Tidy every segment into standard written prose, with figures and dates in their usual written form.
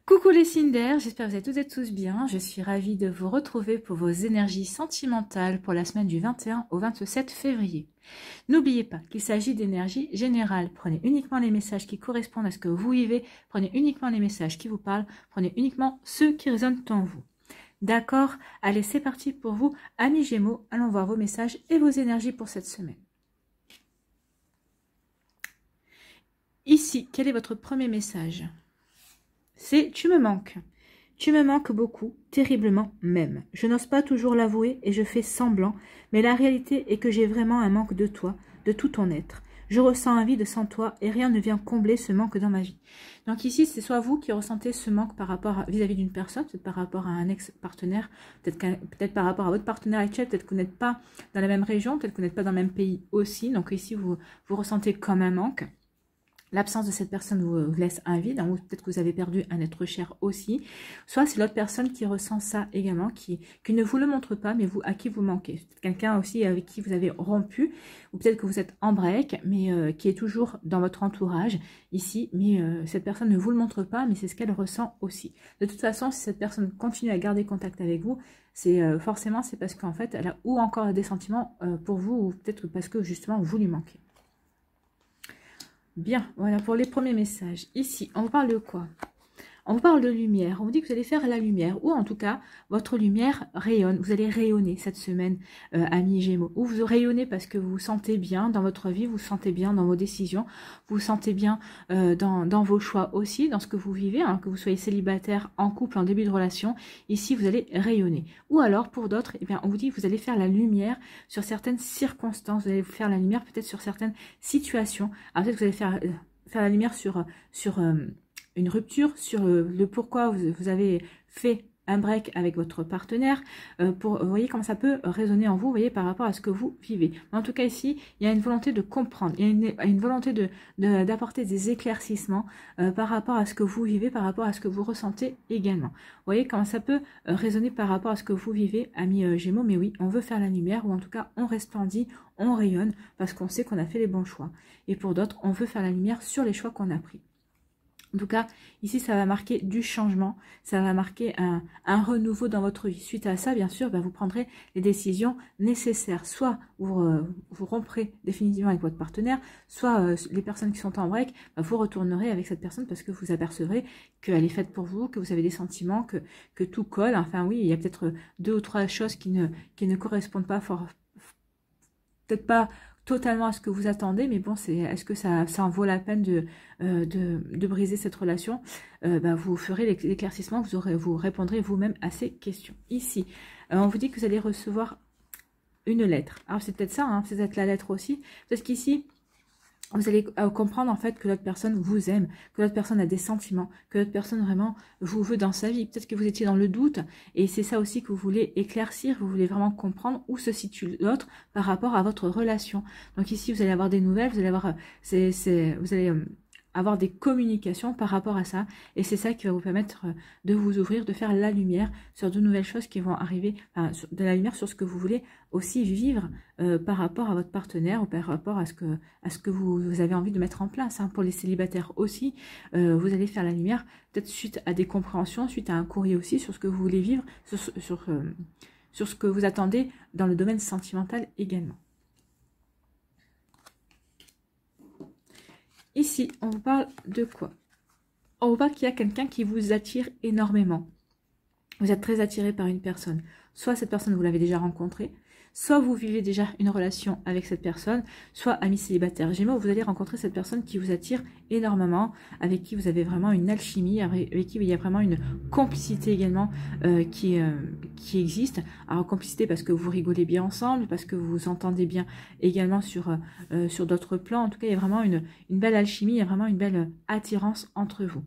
Coucou les signes d'air, j'espère que vous êtes toutes et tous bien. Je suis ravie de vous retrouver pour vos énergies sentimentales pour la semaine du 21 au 27 février. N'oubliez pas qu'il s'agit d'énergie générale. Prenez uniquement les messages qui correspondent à ce que vous vivez. Prenez uniquement les messages qui vous parlent. Prenez uniquement ceux qui résonnent en vous. D'accord? Allez, c'est parti pour vous. Amis Gémeaux, allons voir vos messages et vos énergies pour cette semaine. Ici, quel est votre premier message? C'est « tu me manques ». Tu me manques beaucoup, terriblement même. Je n'ose pas toujours l'avouer et je fais semblant, mais la réalité est que j'ai vraiment un manque de toi, de tout ton être. Je ressens un vide sans toi et rien ne vient combler ce manque dans ma vie. Donc ici, c'est soit vous qui ressentez ce manque par rapport vis-à-vis d'une personne, peut-être par rapport à un ex-partenaire, peut-être par rapport à votre partenaire actuel, peut-être que vous n'êtes pas dans la même région, peut-être que vous n'êtes pas dans le même pays aussi. Donc ici, vous ressentez comme un manque. L'absence de cette personne vous laisse un vide, hein, ou peut-être que vous avez perdu un être cher aussi. Soit c'est l'autre personne qui ressent ça également, qui ne vous le montre pas, mais à qui vous manquez. Peut-être quelqu'un aussi avec qui vous avez rompu, ou peut-être que vous êtes en break, mais qui est toujours dans votre entourage ici, mais cette personne ne vous le montre pas, mais c'est ce qu'elle ressent aussi. De toute façon, si cette personne continue à garder contact avec vous, c'est forcément c'est parce qu'en fait, elle a ou encore des sentiments pour vous, ou peut-être parce que justement vous lui manquez. Bien, voilà pour les premiers messages. Ici, on vous parle de quoi? On vous parle de lumière. On vous dit que vous allez faire la lumière. Ou en tout cas, votre lumière rayonne. Vous allez rayonner cette semaine, amis Gémeaux. Ou vous rayonnez parce que vous vous sentez bien dans votre vie. Vous vous sentez bien dans vos décisions. Vous vous sentez bien dans vos choix aussi. Dans ce que vous vivez. Hein, que vous soyez célibataire, en couple, en début de relation. Ici, vous allez rayonner. Ou alors, pour d'autres, eh bien, on vous dit que vous allez faire la lumière sur certaines circonstances. Vous allez faire la lumière peut-être sur certaines situations. Alors peut-être que vous allez faire la lumière sur une rupture, sur le pourquoi vous avez fait un break avec votre partenaire, vous voyez comment ça peut résonner en vous, vous voyez, par rapport à ce que vous vivez. En tout cas, ici, il y a une volonté de comprendre, il y a une volonté d'apporter des éclaircissements par rapport à ce que vous vivez, par rapport à ce que vous ressentez également. Vous voyez comment ça peut résonner par rapport à ce que vous vivez, amis Gémeaux, mais oui, on veut faire la lumière, ou en tout cas, on resplendit, on rayonne, parce qu'on sait qu'on a fait les bons choix. Et pour d'autres, on veut faire la lumière sur les choix qu'on a pris. En tout cas, ici, ça va marquer du changement, ça va marquer un renouveau dans votre vie. Suite à ça, bien sûr, vous prendrez les décisions nécessaires. Soit vous romprez définitivement avec votre partenaire, soit les personnes qui sont en break, vous retournerez avec cette personne parce que vous apercevrez qu'elle est faite pour vous, que vous avez des sentiments, que tout colle. Enfin oui, il y a peut-être 2 ou 3 choses qui ne correspondent pas peut-être pas totalement à ce que vous attendez, mais bon, est-ce que ça en vaut la peine de briser cette relation? Vous ferez l'éclaircissement, vous répondrez vous-même à ces questions. Ici, on vous dit que vous allez recevoir une lettre. Alors c'est peut-être ça, hein, c'est peut-être la lettre aussi, parce qu'ici, vous allez comprendre en fait que l'autre personne vous aime, que l'autre personne a des sentiments, que l'autre personne vraiment vous veut dans sa vie. Peut-être que vous étiez dans le doute et c'est ça aussi que vous voulez éclaircir, vous voulez vraiment comprendre où se situe l'autre par rapport à votre relation. Donc ici, vous allez avoir des nouvelles, vous allez avoir, avoir des communications par rapport à ça et c'est ça qui va vous permettre de vous ouvrir, de faire la lumière sur de nouvelles choses qui vont arriver, de la lumière sur ce que vous voulez aussi vivre par rapport à votre partenaire ou par rapport à ce que vous avez envie de mettre en place. Hein. Pour les célibataires aussi, vous allez faire la lumière peut-être suite à des compréhensions, suite à un courrier aussi sur ce que vous voulez vivre, sur ce que vous attendez dans le domaine sentimental également. Ici, on vous parle de quoi? On vous parle qu'il y a quelqu'un qui vous attire énormément. Vous êtes très attiré par une personne. Soit cette personne, vous l'avez déjà rencontrée, soit vous vivez déjà une relation avec cette personne, soit amis célibataires Gémeaux, vous allez rencontrer cette personne qui vous attire énormément, avec qui vous avez vraiment une alchimie, avec qui il y a vraiment une complicité également qui existe. Alors complicité parce que vous rigolez bien ensemble, parce que vous vous entendez bien également sur d'autres plans. En tout cas, il y a vraiment une belle alchimie, il y a vraiment une belle attirance entre vous.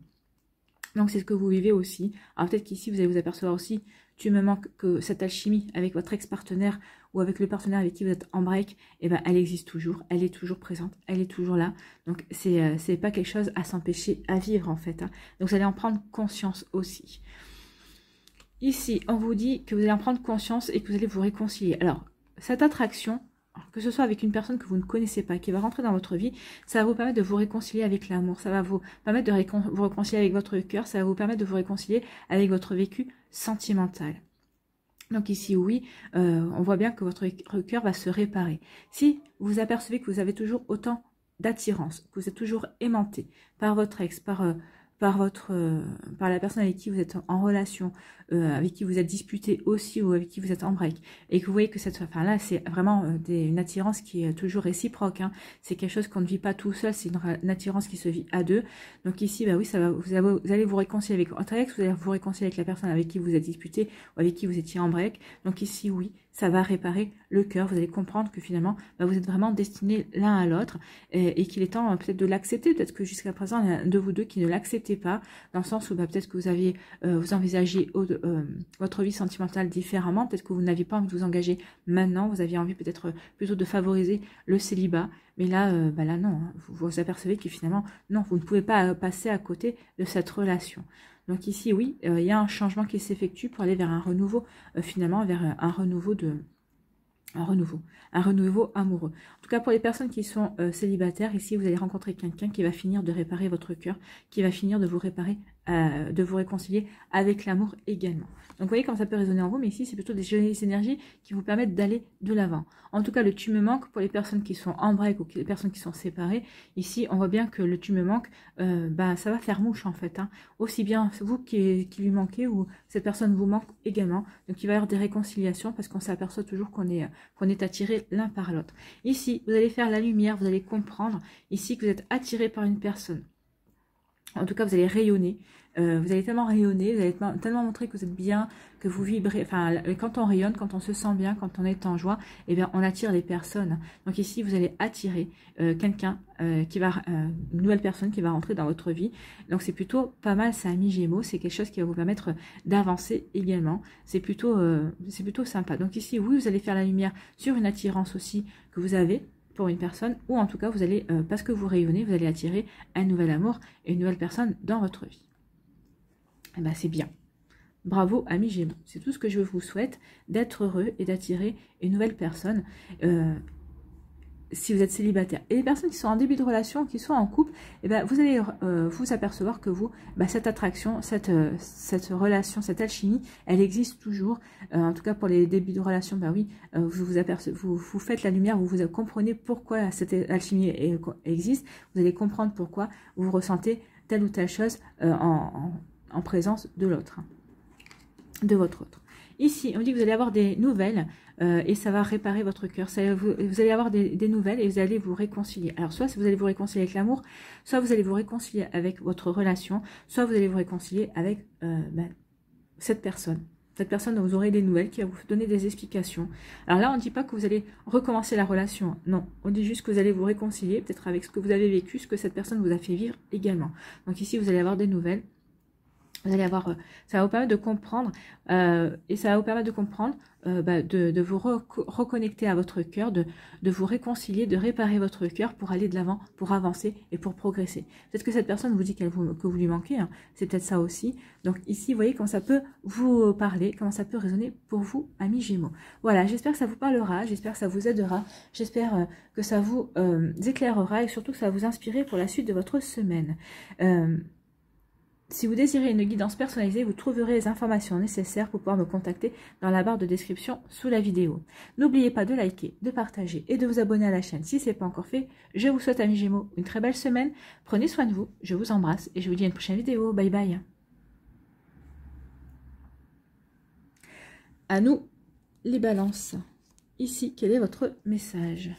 Donc c'est ce que vous vivez aussi. Alors peut-être qu'ici vous allez vous apercevoir aussi, tu me manques, que cette alchimie avec votre ex-partenaire ou avec le partenaire avec qui vous êtes en break, eh ben, elle existe toujours, elle est toujours présente, elle est toujours là. Donc c'est pas quelque chose à s'empêcher à vivre en fait. Hein. Donc vous allez en prendre conscience aussi. Ici, on vous dit que vous allez en prendre conscience et que vous allez vous réconcilier. Alors, cette attraction, que ce soit avec une personne que vous ne connaissez pas, qui va rentrer dans votre vie, ça va vous permettre de vous réconcilier avec l'amour, ça va vous permettre de vous réconcilier avec votre cœur, ça va vous permettre de vous réconcilier avec votre vécu sentimental. Donc ici, oui, on voit bien que votre cœur va se réparer. Si vous apercevez que vous avez toujours autant d'attirance, que vous êtes toujours aimanté par votre ex, par la personne avec qui vous êtes en relation, avec qui vous êtes disputé aussi ou avec qui vous êtes en break, et que vous voyez que là c'est vraiment une attirance qui est toujours réciproque, hein. C'est quelque chose qu'on ne vit pas tout seul, c'est une attirance qui se vit à deux. Donc ici, bah oui, vous allez vous réconcilier avec votre ex, vous allez vous réconcilier avec la personne avec qui vous êtes disputé ou avec qui vous étiez en break. Donc ici, oui, ça va réparer le cœur. Vous allez comprendre que finalement, bah, vous êtes vraiment destinés l'un à l'autre et qu'il est temps peut-être de l'accepter. Peut-être que jusqu'à présent, il y en a un de vous deux qui ne l'acceptait pas, dans le sens où bah, peut-être que vous envisagiez votre vie sentimentale différemment. Peut-être que vous n'aviez pas envie de vous engager maintenant. Vous aviez envie peut-être plutôt de favoriser le célibat. Mais là, là non. Hein. Vous apercevez que finalement, non, vous ne pouvez pas passer à côté de cette relation. Donc ici, oui, il y a un changement qui s'effectue pour aller vers un renouveau, finalement, vers un renouveau amoureux. En tout cas, pour les personnes qui sont célibataires, ici, vous allez rencontrer quelqu'un qui va finir de réparer votre cœur, qui va finir de vous réconcilier avec l'amour également. Donc, vous voyez comment ça peut résonner en vous, mais ici, c'est plutôt des énergies qui vous permettent d'aller de l'avant. En tout cas, le tu me manques pour les personnes qui sont en break ou les personnes qui sont séparées. Ici, on voit bien que le tu me manques, ça va faire mouche en fait. Hein. Aussi bien vous qui lui manquez ou cette personne vous manque également. Donc, il va y avoir des réconciliations parce qu'on s'aperçoit toujours qu'on est attiré l'un par l'autre. Ici, vous allez faire la lumière, vous allez comprendre ici que vous êtes attiré par une personne. En tout cas, vous allez rayonner. Vous allez tellement rayonner, vous allez tellement montrer que vous êtes bien, que vous vibrez. Enfin, quand on rayonne, quand on se sent bien, quand on est en joie, eh bien, on attire les personnes. Donc ici, vous allez attirer quelqu'un une nouvelle personne qui va rentrer dans votre vie. Donc c'est plutôt pas mal, ça, ami Gémeaux. C'est quelque chose qui va vous permettre d'avancer également. C'est plutôt sympa. Donc ici, oui, vous allez faire la lumière sur une attirance aussi que vous avez pour une personne, ou en tout cas, vous allez, parce que vous rayonnez, vous allez attirer un nouvel amour et une nouvelle personne dans votre vie. Eh ben, c'est bien. Bravo, amis Gémeaux. C'est tout ce que je vous souhaite, d'être heureux et d'attirer une nouvelle personne si vous êtes célibataire. Et les personnes qui sont en début de relation, qui sont en couple, eh ben, vous allez vous apercevoir que vous, cette attraction, cette relation, cette alchimie, elle existe toujours. En tout cas, pour les débuts de relation, ben oui, vous faites la lumière, vous comprenez pourquoi cette alchimie existe. Vous allez comprendre pourquoi vous ressentez telle ou telle chose en présence de l'autre, de votre autre. Ici, on dit que vous allez avoir des nouvelles et ça va réparer votre cœur. Vous allez avoir des nouvelles et vous allez vous réconcilier. Alors, soit vous allez vous réconcilier avec l'amour, soit vous allez vous réconcilier avec votre relation, soit vous allez vous réconcilier avec cette personne. Cette personne dont vous aurez des nouvelles, qui va vous donner des explications. Alors là, on ne dit pas que vous allez recommencer la relation. Non, on dit juste que vous allez vous réconcilier, peut-être avec ce que vous avez vécu, ce que cette personne vous a fait vivre également. Donc ici, vous allez avoir des nouvelles. Vous allez avoir, ça va vous permettre de comprendre, et ça va vous permettre de comprendre, de vous reconnecter à votre cœur, de vous réconcilier, de réparer votre cœur pour aller de l'avant, pour avancer et pour progresser. Peut-être que cette personne vous dit que vous lui manquez, hein, c'est peut-être ça aussi. Donc ici, vous voyez comment ça peut vous parler, comment ça peut résonner pour vous, amis Gémeaux. Voilà, j'espère que ça vous parlera, j'espère que ça vous aidera, j'espère que ça vous éclairera et surtout que ça va vous inspirer pour la suite de votre semaine. Si vous désirez une guidance personnalisée, vous trouverez les informations nécessaires pour pouvoir me contacter dans la barre de description sous la vidéo. N'oubliez pas de liker, de partager et de vous abonner à la chaîne si ce n'est pas encore fait. Je vous souhaite, amis Gémeaux, une très belle semaine. Prenez soin de vous, je vous embrasse et je vous dis à une prochaine vidéo. Bye bye. À nous, les balances. Ici, quel est votre message?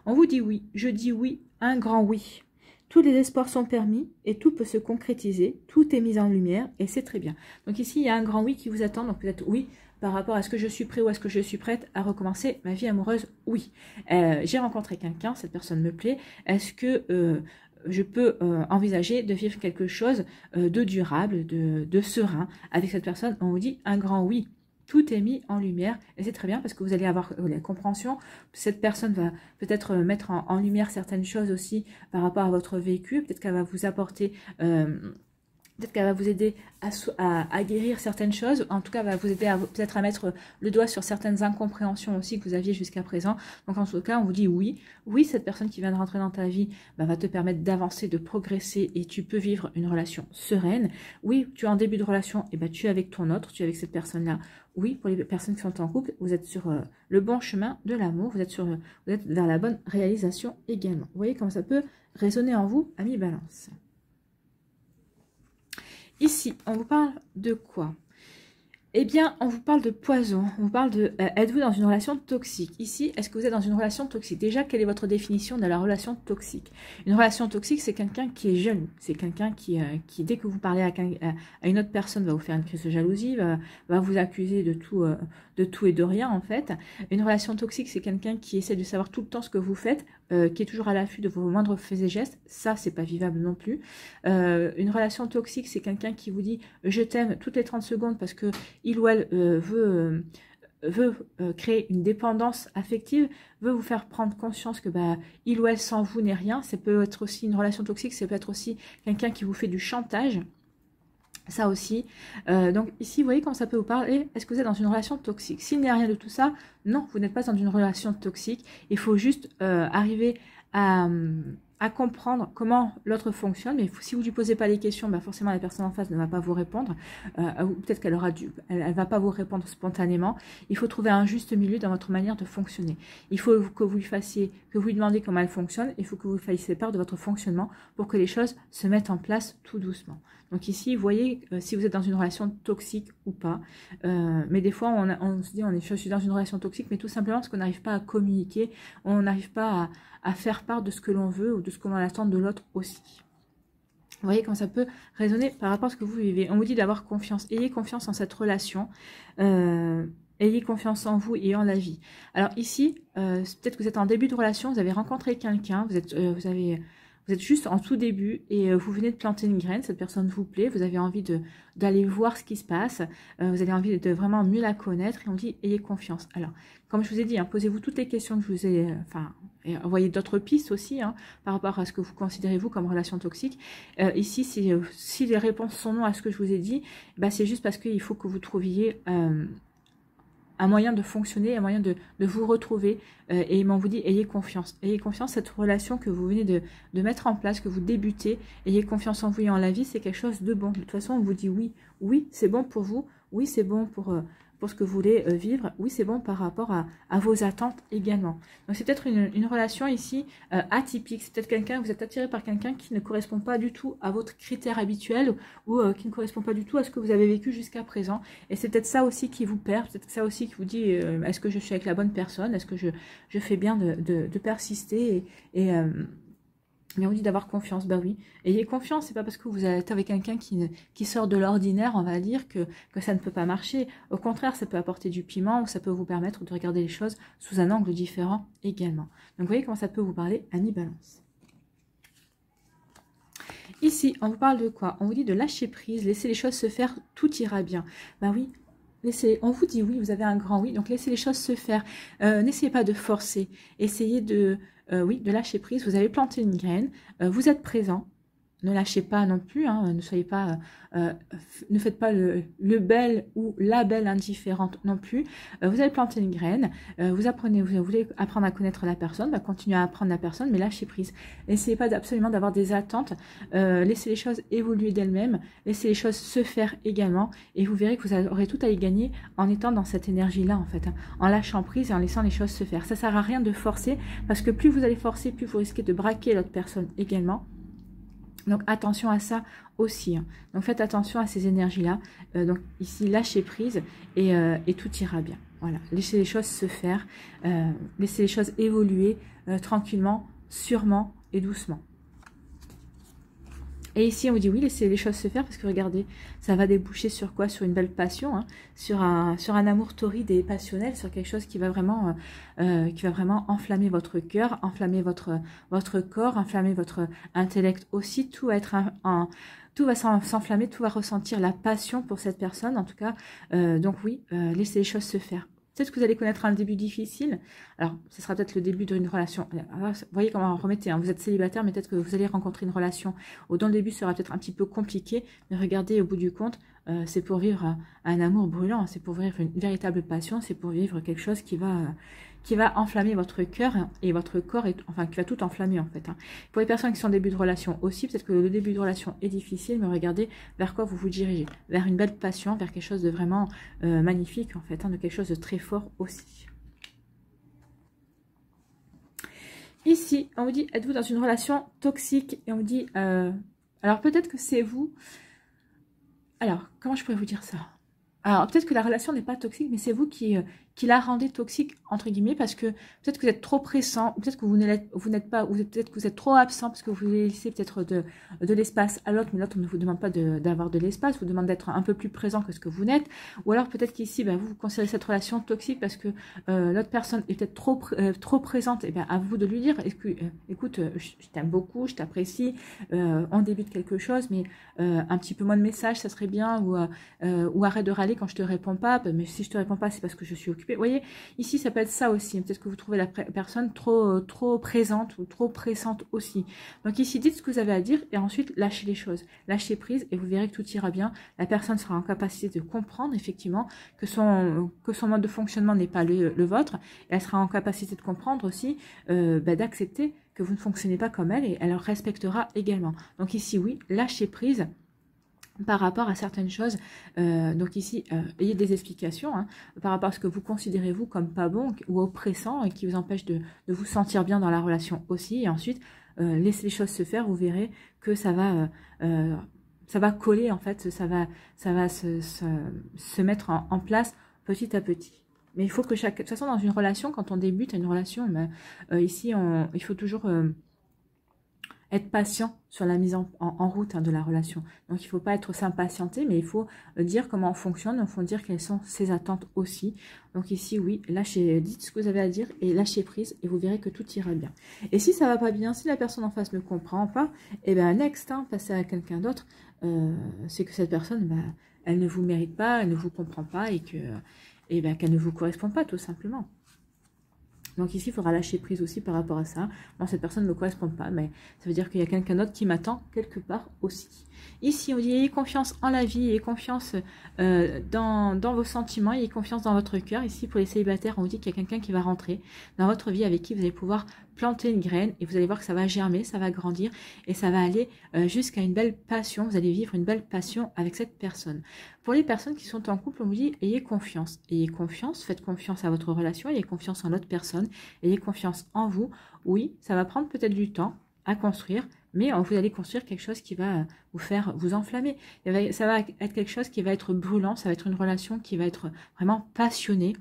On vous dit oui, je dis oui, un grand oui. Tous les espoirs sont permis et tout peut se concrétiser. Tout est mis en lumière et c'est très bien. Donc ici, il y a un grand oui qui vous attend. Donc peut-être oui par rapport à est-ce que je suis prêt ou est-ce que je suis prête à recommencer ma vie amoureuse. Oui. J'ai rencontré quelqu'un, cette personne me plaît. Est-ce que je peux envisager de vivre quelque chose de durable, de serein avec cette personne? On vous dit un grand oui. Tout est mis en lumière et c'est très bien parce que vous allez avoir la compréhension. Cette personne va peut-être mettre en lumière certaines choses aussi par rapport à votre vécu. Peut-être qu'elle va vous apporter Peut-être qu'elle va vous aider à guérir certaines choses. En tout cas, elle va vous aider peut-être à mettre le doigt sur certaines incompréhensions aussi que vous aviez jusqu'à présent. Donc, en tout cas, on vous dit oui. Oui, cette personne qui vient de rentrer dans ta vie va te permettre d'avancer, de progresser et tu peux vivre une relation sereine. Oui, tu es en début de relation, et tu es avec ton autre, tu es avec cette personne-là. Oui, pour les personnes qui sont en couple, vous êtes sur le bon chemin de l'amour. Vous êtes vers la bonne réalisation également. Vous voyez comment ça peut résonner en vous, amis Balance. Ici, on vous parle de quoi? Eh bien, on vous parle de poison, on vous parle de êtes-vous dans une relation toxique? Ici, est-ce que vous êtes dans une relation toxique? Déjà, quelle est votre définition de la relation toxique? Une relation toxique, c'est quelqu'un qui est jaloux. C'est quelqu'un qui, dès que vous parlez à une autre personne, va vous faire une crise de jalousie, va vous accuser de tout et de rien, en fait. Une relation toxique, c'est quelqu'un qui essaie de savoir tout le temps ce que vous faites, qui est toujours à l'affût de vos moindres faits et gestes. Ça, c'est pas vivable non plus. Une relation toxique, c'est quelqu'un qui vous dit « je t'aime » toutes les 30 secondes parce que il ou elle veut créer une dépendance affective, veut vous faire prendre conscience que il ou elle sans vous n'est rien. Ça peut être aussi une relation toxique, ça peut être aussi quelqu'un qui vous fait du chantage. Ça aussi. Donc ici, vous voyez comment ça peut vous parler. Est-ce que vous êtes dans une relation toxique? S'il n'y a rien de tout ça, non, vous n'êtes pas dans une relation toxique. Il faut juste arriver à comprendre comment l'autre fonctionne. Mais si vous ne lui posez pas les questions, forcément la personne en face ne va pas vous répondre. Peut-être qu'elle elle va pas vous répondre spontanément. Il faut trouver un juste milieu dans votre manière de fonctionner. Il faut que vous lui demandiez comment elle fonctionne. Il faut que vous fassiez part de votre fonctionnement pour que les choses se mettent en place tout doucement. Donc ici, vous voyez si vous êtes dans une relation toxique ou pas. Mais des fois, on se dit, je suis dans une relation toxique, mais tout simplement parce qu'on n'arrive pas à communiquer, on n'arrive pas à faire part de ce que l'on veut ou de ce que l'on attend de l'autre aussi. Vous voyez comment ça peut résonner par rapport à ce que vous vivez. On vous dit d'avoir confiance. Ayez confiance en cette relation. Ayez confiance en vous et en la vie. Alors ici, peut-être que vous êtes en début de relation, vous avez rencontré quelqu'un, vous êtes juste en tout début et vous venez de planter une graine, cette personne vous plaît, vous avez envie d'aller voir ce qui se passe, vous avez envie de vraiment mieux la connaître et on dit ayez confiance. Alors, comme je vous ai dit, posez-vous toutes les questions que je vous ai, et envoyez d'autres pistes aussi par rapport à ce que vous considérez vous comme relation toxique. Ici, si les réponses sont non à ce que je vous ai dit, c'est juste parce qu'il faut que vous trouviez un moyen de fonctionner, un moyen de vous retrouver. Et on vous dit, ayez confiance. Ayez confiance, cette relation que vous venez de mettre en place, que vous débutez. Ayez confiance en vous et en la vie, c'est quelque chose de bon. De toute façon, on vous dit oui. Oui, c'est bon pour vous. Oui, c'est bon pour ce que vous voulez vivre. Oui, c'est bon par rapport à vos attentes également. Donc, c'est peut-être une relation ici atypique. C'est peut-être vous êtes attiré par quelqu'un qui ne correspond pas du tout à votre critère habituel ou qui ne correspond pas du tout à ce que vous avez vécu jusqu'à présent. Et c'est peut-être ça aussi qui vous perd. C'est peut-être ça aussi qui vous dit, est-ce que je suis avec la bonne personne? Est-ce que je fais bien de persister mais on dit d'avoir confiance, oui. Ayez confiance, c'est pas parce que vous êtes avec quelqu'un qui sort de l'ordinaire, on va dire, que ça ne peut pas marcher. Au contraire, ça peut apporter du piment ou ça peut vous permettre de regarder les choses sous un angle différent également. Donc vous voyez comment ça peut vous parler, amis Balance. Ici, on vous parle de quoi? On vous dit de lâcher prise, laisser les choses se faire, tout ira bien. Oui. On vous dit oui, vous avez un grand oui, donc laissez les choses se faire. N'essayez pas de forcer, essayez de lâcher prise. Vous avez planté une graine, vous êtes présent. Ne lâchez pas non plus, ne soyez pas, ne faites pas le bel ou la belle indifférente non plus. Vous avez planté une graine, vous voulez apprendre à connaître la personne, continuez à apprendre la personne, mais lâchez prise. N'essayez pas absolument d'avoir des attentes, laissez les choses évoluer d'elles-mêmes, laissez les choses se faire également, et vous verrez que vous aurez tout à y gagner en étant dans cette énergie-là, en fait, en lâchant prise et en laissant les choses se faire. Ça sert à rien de forcer, parce que plus vous allez forcer, plus vous risquez de braquer l'autre personne également. Donc attention à ça aussi. Donc faites attention à ces énergies-là. Donc ici, lâchez prise et tout ira bien. Voilà, laissez les choses se faire, laissez les choses évoluer tranquillement, sûrement et doucement. Et ici, on vous dit oui, laissez les choses se faire parce que regardez, ça va déboucher sur quoi? Sur une belle passion, sur un amour torride et passionnel, sur quelque chose qui va vraiment enflammer votre cœur, enflammer votre corps, enflammer votre intellect aussi. Tout va être tout va s'enflammer, tout va ressentir la passion pour cette personne en tout cas. Donc oui, laissez les choses se faire. Peut-être que vous allez connaître un début difficile. Alors, ce sera peut-être le début d'une relation. Vous voyez comment remettez, hein, vous êtes célibataire, mais peut-être que vous allez rencontrer une relation. Dans le début, ça sera peut-être un petit peu compliqué. Mais regardez, au bout du compte, c'est pour vivre un amour brûlant. C'est pour vivre une véritable passion. C'est pour vivre quelque chose qui va enflammer votre cœur et votre corps, enfin qui va tout enflammer en fait. Hein. Pour les personnes qui sont en début de relation aussi, peut-être que le début de relation est difficile, mais regardez vers quoi vous vous dirigez. Vers une belle passion, vers quelque chose de vraiment magnifique en fait, hein, de quelque chose de très fort aussi. Ici, on vous dit, êtes-vous dans une relation toxique? Et on vous dit, alors peut-être que c'est vous. Alors, comment je pourrais vous dire ça? Alors, peut-être que la relation n'est pas toxique, mais c'est vous qui la rendez toxique, entre guillemets, parce que peut-être que vous êtes trop pressant, ou peut-être que vous n'êtes pas, ou peut-être que vous êtes trop absent, parce que vous laissez peut-être de l'espace à l'autre, mais l'autre ne vous demande pas d'avoir de l'espace, vous demande d'être un peu plus présent que ce que vous n'êtes, ou alors peut-être qu'ici, vous considérez cette relation toxique parce que l'autre personne est peut-être trop présente, et bien à vous de lui dire, écoute, je t'aime beaucoup, je t'apprécie, on débute quelque chose, mais un petit peu moins de messages, ça serait bien, ou arrête de râler quand je te réponds pas, mais si je te réponds pas, c'est parce que je suis occupée. Vous voyez, ici, ça peut être ça aussi. Peut-être que vous trouvez la personne trop présente ou trop pressante aussi. Donc ici, dites ce que vous avez à dire et ensuite, lâchez les choses. Lâchez prise et vous verrez que tout ira bien. La personne sera en capacité de comprendre, effectivement, que son mode de fonctionnement n'est pas le vôtre. Et elle sera en capacité de comprendre aussi, d'accepter que vous ne fonctionnez pas comme elle et elle respectera également. Donc ici, oui, lâchez prise par rapport à certaines choses. Donc ici, ayez des explications hein, par rapport à ce que vous considérez vous comme pas bon ou oppressant et qui vous empêche de vous sentir bien dans la relation aussi. Et ensuite, laissez les choses se faire, vous verrez que ça va coller en fait, ça va se mettre en place petit à petit. Mais il faut que de toute façon, dans une relation, quand on débute une relation, ici, il faut toujours être patient sur la mise en route hein, de la relation. Donc, il ne faut pas être s'impatienter, mais il faut dire comment on fonctionne, il faut dire quelles sont ses attentes aussi. Donc ici, oui, dites ce que vous avez à dire et lâchez prise et vous verrez que tout ira bien. Et si ça ne va pas bien, si la personne en face ne comprend pas, et bien next, hein, passez à quelqu'un d'autre, c'est que cette personne, elle ne vous mérite pas, elle ne vous comprend pas et qu'elle ne vous correspond pas tout simplement. Donc ici, il faudra lâcher prise aussi par rapport à ça. Bon, cette personne ne me correspond pas, mais ça veut dire qu'il y a quelqu'un d'autre qui m'attend quelque part aussi. Ici, on dit ayez confiance en la vie, ayez confiance dans vos sentiments, ayez confiance dans votre cœur. Ici, pour les célibataires, on vous dit qu'il y a quelqu'un qui va rentrer dans votre vie avec qui vous allez pouvoir planter une graine et vous allez voir que ça va germer, ça va grandir et ça va aller jusqu'à une belle passion. Vous allez vivre une belle passion avec cette personne. Pour les personnes qui sont en couple, on vous dit ayez confiance, faites confiance à votre relation, ayez confiance en l'autre personne, ayez confiance en vous. Oui, ça va prendre peut-être du temps à construire, mais vous allez construire quelque chose qui va vous faire vous enflammer. Ça va être quelque chose qui va être brûlant, ça va être une relation qui va être vraiment passionnée.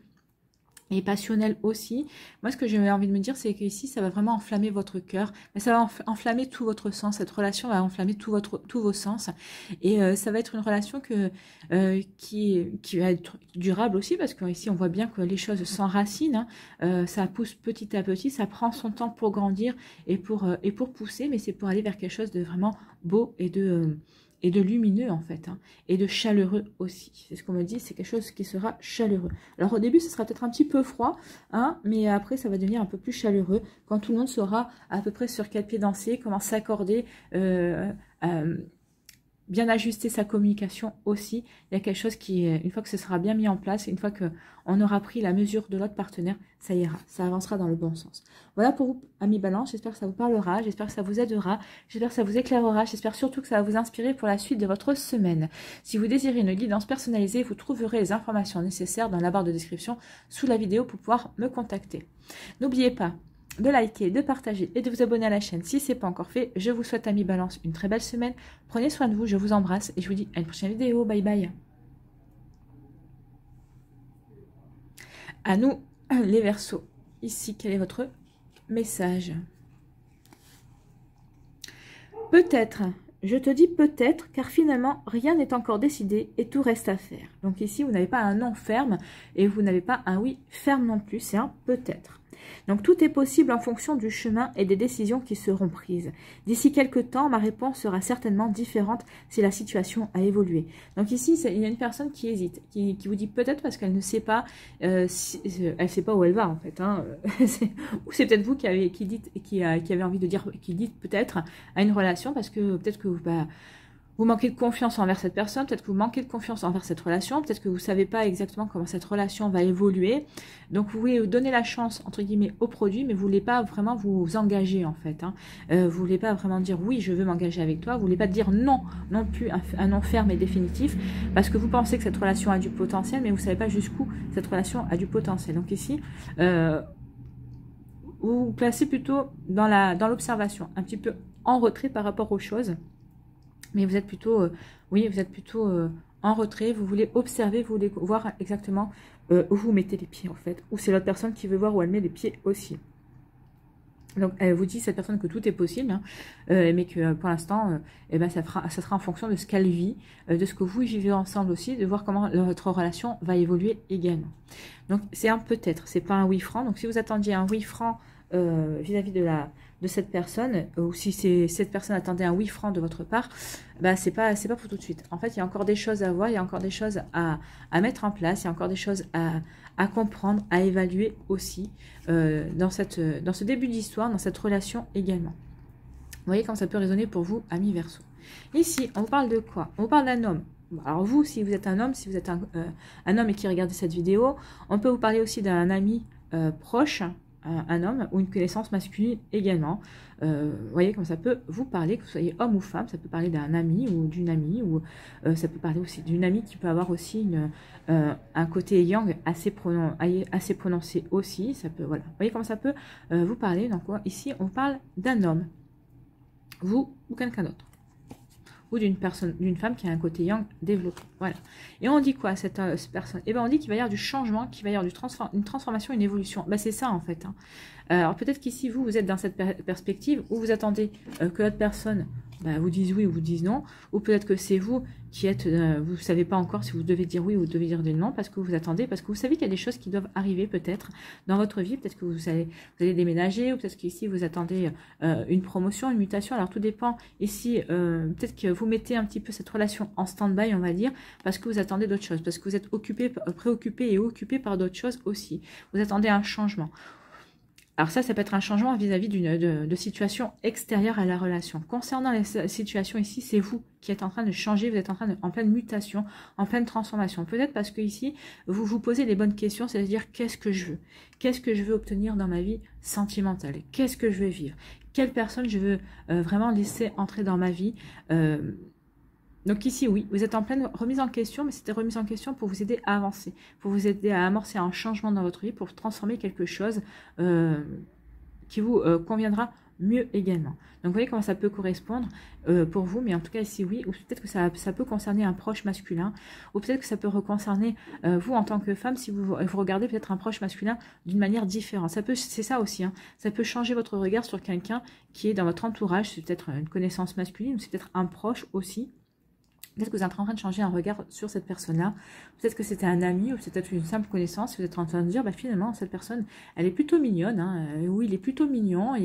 Et passionnel aussi. Moi, ce que j'ai envie de me dire, c'est qu'ici, ça va vraiment enflammer votre cœur. Mais ça va enflammer tout votre sens. Cette relation va enflammer tous vos sens. Et ça va être une relation qui va être durable aussi, parce qu'ici, on voit bien que les choses s'enracinent. Hein. Ça pousse petit à petit. Ça prend son temps pour grandir et pour pousser. Mais c'est pour aller vers quelque chose de vraiment beau et de lumineux en fait, hein, et de chaleureux aussi. C'est ce qu'on me dit, c'est quelque chose qui sera chaleureux. Alors au début, ce sera peut-être un petit peu froid, hein, mais après, ça va devenir un peu plus chaleureux quand tout le monde saura à peu près sur quel pied danser, comment s'accorder, bien ajuster sa communication aussi. Il y a quelque chose qui, une fois que ce sera bien mis en place, une fois qu'on aura pris la mesure de l'autre partenaire, ça ira, ça avancera dans le bon sens. Voilà pour vous, amis Balance, j'espère que ça vous parlera, j'espère que ça vous aidera, j'espère que ça vous éclairera, j'espère surtout que ça va vous inspirer pour la suite de votre semaine. Si vous désirez une guidance personnalisée, vous trouverez les informations nécessaires dans la barre de description sous la vidéo pour pouvoir me contacter. N'oubliez pas de liker, de partager et de vous abonner à la chaîne si ce n'est pas encore fait. Je vous souhaite, amis Balance, une très belle semaine. Prenez soin de vous, je vous embrasse et je vous dis à une prochaine vidéo. Bye bye. À nous, les Verseaux. Ici, quel est votre message? Peut-être, je te dis peut-être, car finalement, rien n'est encore décidé et tout reste à faire. Donc ici, vous n'avez pas un non ferme et vous n'avez pas un oui ferme non plus, c'est un peut-être. Donc, tout est possible en fonction du chemin et des décisions qui seront prises. D'ici quelques temps, ma réponse sera certainement différente si la situation a évolué. Donc ici, il y a une personne qui hésite, qui vous dit peut-être parce qu'elle ne sait pas, elle sait pas où elle va en fait. Hein. Ou c'est peut-être vous qui avez envie de dire, qui dites peut-être à une relation parce que peut-être que vous manquez de confiance envers cette personne, peut-être que vous manquez de confiance envers cette relation, peut-être que vous ne savez pas exactement comment cette relation va évoluer. Donc, vous voulez donner la chance, entre guillemets, au produit, mais vous ne voulez pas vraiment vous engager, en fait. Hein. Vous ne voulez pas vraiment dire, oui, je veux m'engager avec toi. Vous ne voulez pas dire non, non plus, un non ferme et définitif, parce que vous pensez que cette relation a du potentiel, mais vous ne savez pas jusqu'où cette relation a du potentiel. Donc ici, vous vous placez plutôt dans l'observation, un petit peu en retrait par rapport aux choses. Mais vous êtes plutôt, en retrait, vous voulez observer, vous voulez voir exactement où vous mettez les pieds en fait. Ou c'est l'autre personne qui veut voir où elle met les pieds aussi. Donc elle vous dit, cette personne, que tout est possible, hein, mais que pour l'instant, ça sera en fonction de ce qu'elle vit, de ce que vous vivez ensemble aussi, de voir comment votre relation va évoluer également. Donc c'est un peut-être, c'est pas un oui franc. Donc si vous attendiez un oui franc vis-à-vis de cette personne, ou si cette personne attendait un oui franc de votre part, c'est pas pour tout de suite. En fait, il y a encore des choses à voir, il y a encore des choses à mettre en place, il y a encore des choses à comprendre, à évaluer aussi dans ce début d'histoire, dans cette relation également. Vous voyez comment ça peut résonner pour vous, amis Verseau. Ici, on vous parle de quoi? On vous parle d'un homme. Alors vous, si vous êtes un homme, si vous êtes un homme et qui regardez cette vidéo, on peut vous parler aussi d'un ami proche, un homme ou une connaissance masculine également. Vous voyez comme ça peut vous parler, que vous soyez homme ou femme, ça peut parler d'un ami ou d'une amie, ou ça peut parler aussi d'une amie qui peut avoir aussi un côté yang assez prononcé aussi. Ça peut, voilà. Vous voyez comment ça peut vous parler. Donc ici on parle d'un homme, vous ou quelqu'un d'autre, ou d'une femme qui a un côté yang développé. Voilà. Et on dit quoi cette personne? Eh bien, on dit qu'il va y avoir du changement, qu'il va y avoir une transformation, une évolution. C'est ça, en fait. Hein. Alors, peut-être qu'ici, vous êtes dans cette perspective où vous attendez que l'autre personne vous dise oui ou vous dise non. Ou peut-être que c'est vous qui êtes... vous ne savez pas encore si vous devez dire oui ou vous devez dire non parce que vous attendez, parce que vous savez qu'il y a des choses qui doivent arriver peut-être dans votre vie. Peut-être que vous allez déménager, ou peut-être qu'ici, vous attendez une promotion, une mutation. Alors, tout dépend. Ici, peut-être que vous mettez un petit peu cette relation en stand-by, on va dire, parce que vous attendez d'autres choses, parce que vous êtes préoccupé et occupé par d'autres choses aussi. Vous attendez un changement. Alors ça peut être un changement vis-à-vis de situations extérieures à la relation. Concernant les situations ici, c'est vous qui êtes en train de changer, vous êtes en pleine mutation, en pleine transformation. Peut-être parce que ici, vous vous posez les bonnes questions, c'est-à-dire qu'est-ce que je veux? Qu'est-ce que je veux obtenir dans ma vie sentimentale? Qu'est-ce que je veux vivre? Quelle personne je veux vraiment laisser entrer dans ma vie? Donc ici, oui, vous êtes en pleine remise en question, mais c'était remise en question pour vous aider à avancer, pour vous aider à amorcer un changement dans votre vie, pour transformer quelque chose qui vous conviendra mieux également. Donc vous voyez comment ça peut correspondre pour vous, mais en tout cas ici, oui, ou peut-être que ça peut concerner un proche masculin, ou peut-être que ça peut concerner vous en tant que femme, si vous regardez peut-être un proche masculin d'une manière différente. C'est ça aussi, hein, ça peut changer votre regard sur quelqu'un qui est dans votre entourage, c'est peut-être une connaissance masculine, ou c'est peut-être un proche aussi. Peut-être que vous êtes en train de changer un regard sur cette personne-là. Peut-être que c'était un ami ou peut-être une simple connaissance. Vous êtes en train de dire, finalement, cette personne, elle est plutôt mignonne. Hein. Oui, il est plutôt mignon.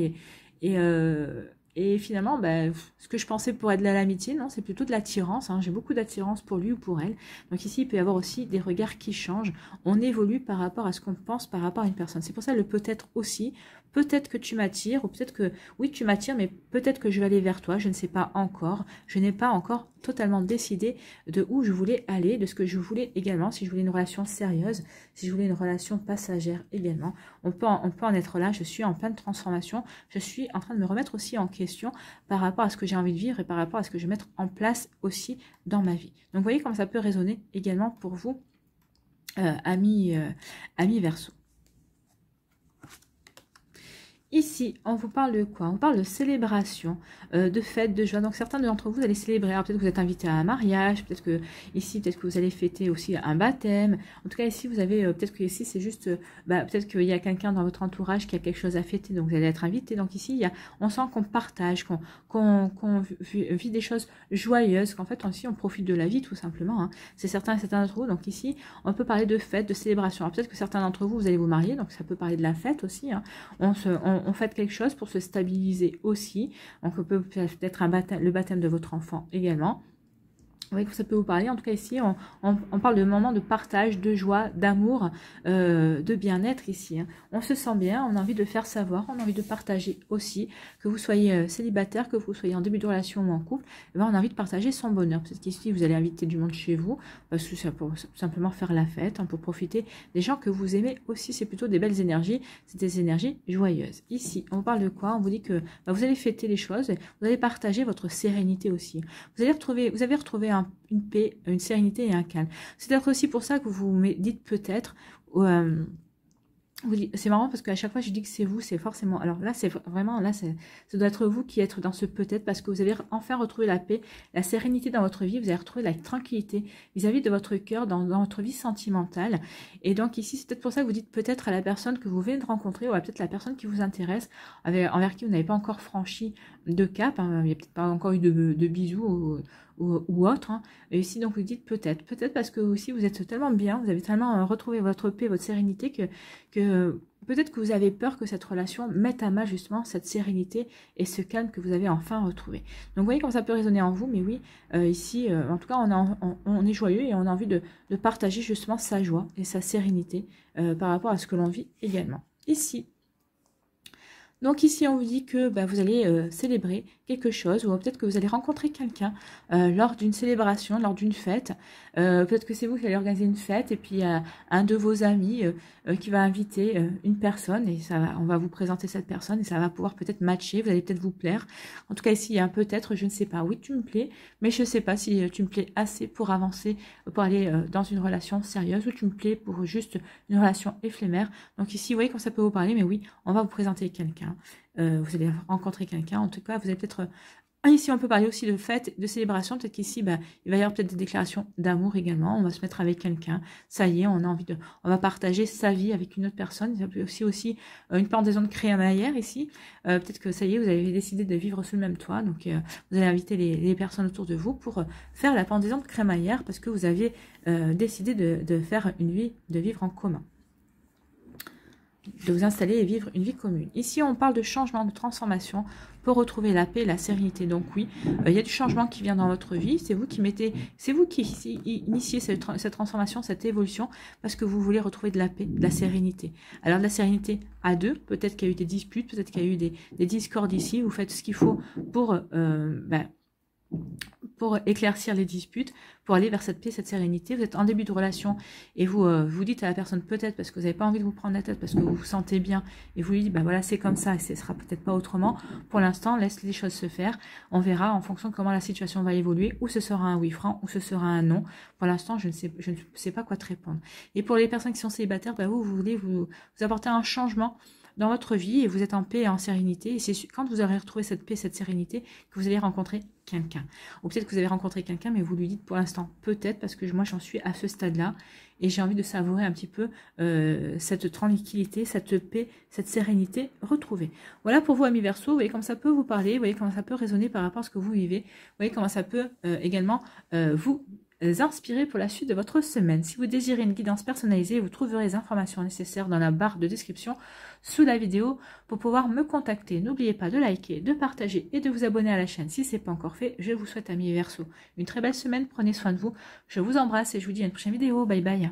Et finalement, ce que je pensais pour être de l'amitié, non, c'est plutôt de l'attirance. Hein. J'ai beaucoup d'attirance pour lui ou pour elle. Donc ici, il peut y avoir aussi des regards qui changent. On évolue par rapport à ce qu'on pense par rapport à une personne. C'est pour ça le peut-être aussi. Peut-être que tu m'attires, ou peut-être que, oui, tu m'attires, mais peut-être que je vais aller vers toi, je ne sais pas encore. Je n'ai pas encore totalement décidé de où je voulais aller, de ce que je voulais également, si je voulais une relation sérieuse, si je voulais une relation passagère également. On peut en être là, je suis en pleine transformation, je suis en train de me remettre aussi en question par rapport à ce que j'ai envie de vivre et par rapport à ce que je vais mettre en place aussi dans ma vie. Donc, vous voyez comment ça peut résonner également pour vous, amis Verseau. Ici, on vous parle de quoi? On parle de célébration, de fête, de joie. Donc, certains d'entre vous, allez célébrer. Alors, peut-être que vous êtes invité à un mariage, peut-être que ici, peut-être que vous allez fêter aussi un baptême. En tout cas, ici, vous avez, peut-être que ici, c'est juste, peut-être qu'il y a quelqu'un dans votre entourage qui a quelque chose à fêter, donc vous allez être invité. Donc, ici, on sent qu'on partage, qu'on vit des choses joyeuses, qu'en fait, aussi, on profite de la vie, tout simplement. Hein. C'est certains et certains d'entre vous. Donc, ici, on peut parler de fête, de célébration. Alors, peut-être que certains d'entre vous, vous allez vous marier, donc ça peut parler de la fête aussi. Hein. On fait quelque chose pour se stabiliser aussi. Donc, on peut peut-être le baptême de votre enfant également. Vous voyez que ça peut vous parler. En tout cas, ici, on parle de moments de partage, de joie, d'amour, de bien-être ici. Hein. On se sent bien, on a envie de faire savoir, on a envie de partager aussi. Que vous soyez célibataire, que vous soyez en début de relation ou en couple, on a envie de partager son bonheur. Peut-être qu'ici, vous allez inviter du monde chez vous, parce que c'est pour simplement faire la fête, hein, pour profiter des gens que vous aimez aussi. C'est plutôt des belles énergies, c'est des énergies joyeuses. Ici, on parle de quoi? On vous dit que vous allez fêter les choses, vous allez partager votre sérénité aussi. Vous avez retrouvé une paix, une sérénité et un calme. C'est peut-être aussi pour ça que vous me dites peut-être, c'est marrant parce qu'à chaque fois je dis que c'est vous, c'est forcément, alors là c'est vraiment, là ça doit être vous qui êtes dans ce peut-être, parce que vous avez enfin retrouvé la paix, la sérénité dans votre vie, vous avez retrouvé la tranquillité vis-à-vis de votre cœur dans votre vie sentimentale. Et donc ici c'est peut-être pour ça que vous dites peut-être à la personne que vous venez de rencontrer, ou à peut-être la personne qui vous intéresse, envers qui vous n'avez pas encore franchi de cap, hein, il n'y a peut-être pas encore eu de bisous ou autre. Hein. Et ici, donc, vous dites peut-être parce que aussi vous êtes tellement bien, vous avez tellement retrouvé votre paix, votre sérénité que peut-être que vous avez peur que cette relation mette à mal justement cette sérénité et ce calme que vous avez enfin retrouvé. Donc, vous voyez comment ça peut résonner en vous, mais oui, ici, en tout cas, on est joyeux et on a envie de partager justement sa joie et sa sérénité par rapport à ce que l'on vit également. Ici, donc ici, on vous dit que vous allez célébrer quelque chose, ou peut-être que vous allez rencontrer quelqu'un lors d'une célébration, lors d'une fête. Peut-être que c'est vous qui allez organiser une fête, et puis il y a un de vos amis qui va inviter une personne, et on va vous présenter cette personne, et ça va pouvoir peut-être matcher, vous allez peut-être vous plaire. En tout cas, ici, il y a un peut-être, je ne sais pas, oui, tu me plais, mais je ne sais pas si tu me plais assez pour avancer, pour aller dans une relation sérieuse, ou tu me plais pour juste une relation éphémère. Donc ici, vous voyez comme ça peut vous parler, mais oui, on va vous présenter quelqu'un. Vous allez rencontrer quelqu'un, en tout cas, vous allez peut-être... Ici, on peut parler aussi de fête, de célébration. Peut-être qu'ici, il va y avoir peut-être des déclarations d'amour également. On va se mettre avec quelqu'un. Ça y est, on va partager sa vie avec une autre personne. Ça peut aussi une pendaison de crémaillère ici. Peut-être que ça y est, vous avez décidé de vivre sous le même toit. Donc, vous allez inviter les personnes autour de vous pour faire la pendaison de crémaillère, parce que vous aviez décidé de faire une vie, de vivre en commun, de vous installer et vivre une vie commune. Ici, on parle de changement, de transformation pour retrouver la paix et la sérénité. Donc oui, il y a du changement qui vient dans votre vie. C'est vous qui initiez cette transformation, cette évolution, parce que vous voulez retrouver de la paix, de la sérénité. Alors de la sérénité à deux, peut-être qu'il y a eu des disputes, peut-être qu'il y a eu des discordes ici. Vous faites ce qu'il faut pour éclaircir les disputes, pour aller vers cette paix, cette sérénité. Vous êtes en début de relation et vous vous dites à la personne peut-être parce que vous n'avez pas envie de vous prendre la tête, parce que vous vous sentez bien, et vous lui dites voilà, c'est comme ça et ce sera peut-être pas autrement. Pour l'instant, laisse les choses se faire. On verra en fonction de comment la situation va évoluer, ou ce sera un oui franc, ou ce sera un non. Pour l'instant, je ne sais pas quoi te répondre. Et pour les personnes qui sont célibataires, vous voulez vous apporter un changement dans votre vie, et vous êtes en paix et en sérénité, et c'est quand vous aurez retrouvé cette paix, cette sérénité, que vous allez rencontrer quelqu'un. Ou peut-être que vous avez rencontré quelqu'un, mais vous lui dites pour l'instant peut-être, parce que moi j'en suis à ce stade-là, et j'ai envie de savourer un petit peu cette tranquillité, cette paix, cette sérénité retrouvée. Voilà pour vous, amis Verseau. Vous voyez comment ça peut vous parler, vous voyez comment ça peut résonner par rapport à ce que vous vivez, vous voyez comment ça peut également vous inspirer pour la suite de votre semaine. Si vous désirez une guidance personnalisée, vous trouverez les informations nécessaires dans la barre de description sous la vidéo pour pouvoir me contacter. N'oubliez pas de liker, de partager et de vous abonner à la chaîne si ce n'est pas encore fait. Je vous souhaite, amis Verseau, une très belle semaine. Prenez soin de vous. Je vous embrasse et je vous dis à une prochaine vidéo. Bye bye.